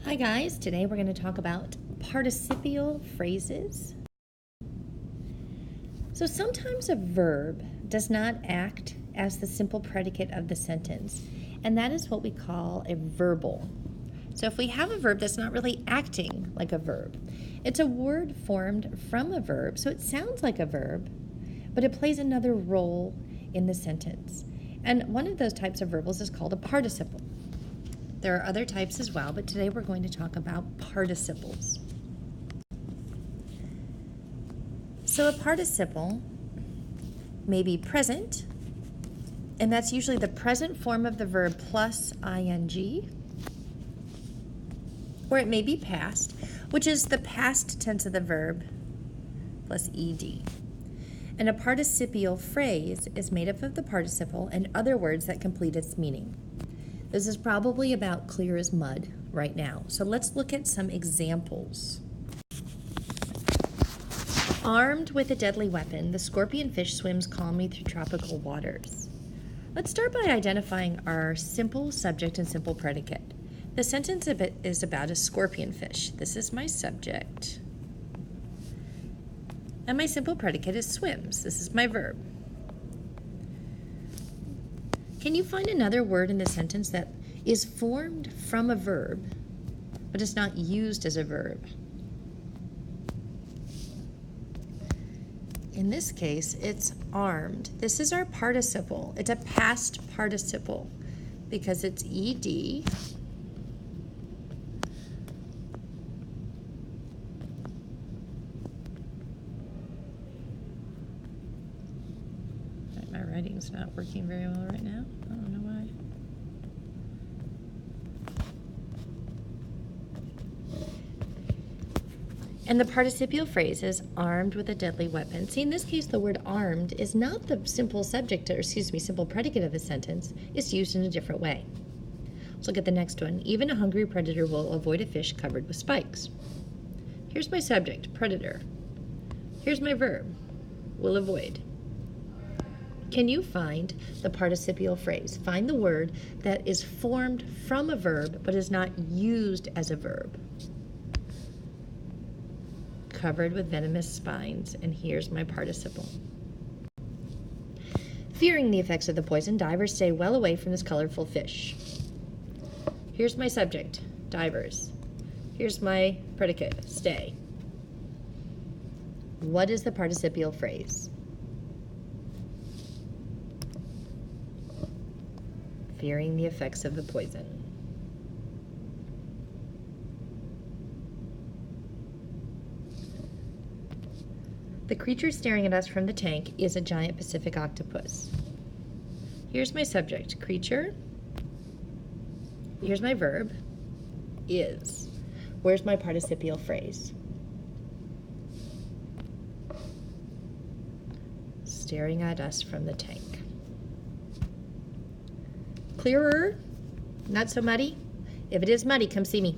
Hi guys, today we're going to talk about participial phrases. So sometimes a verb does not act as the simple predicate of the sentence, and that is what we call a verbal. So if we have a verb that's not really acting like a verb, it's a word formed from a verb, so it sounds like a verb, but it plays another role in the sentence. And one of those types of verbals is called a participle. There are other types as well, but today we're going to talk about participles. So a participle may be present, and that's usually the present form of the verb plus ing, or it may be past, which is the past tense of the verb plus ed. And a participial phrase is made up of the participle and other words that complete its meaning. This is probably about clear as mud right now. So let's look at some examples. Armed with a deadly weapon, the scorpion fish swims calmly through tropical waters. Let's start by identifying our simple subject and simple predicate. The sentence is about a scorpion fish. This is my subject. And my simple predicate is swims. This is my verb. Can you find another word in the sentence that is formed from a verb, but is not used as a verb? In this case, it's armed. This is our participle. It's a past participle because it's ed. My writing's not working very well right now. I don't know why. And the participial phrase is armed with a deadly weapon. See, in this case, the word armed is not the simple subject, or simple predicate of the sentence. It's used in a different way. Let's look at the next one. Even a hungry predator will avoid a fish covered with spikes. Here's my subject, predator. Here's my verb, will avoid. Can you find the participial phrase? Find the word that is formed from a verb but is not used as a verb. Covered with venomous spines, and here's my participle. Fearing the effects of the poison, divers stay well away from this colorful fish. Here's my subject, divers. Here's my predicate, stay. What is the participial phrase? Fearing the effects of the poison. The creature staring at us from the tank is a giant Pacific octopus. Here's my subject, creature. Here's my verb, is. Where's my participial phrase? Staring at us from the tank. Clearer? Not so muddy? If it is muddy, come see me.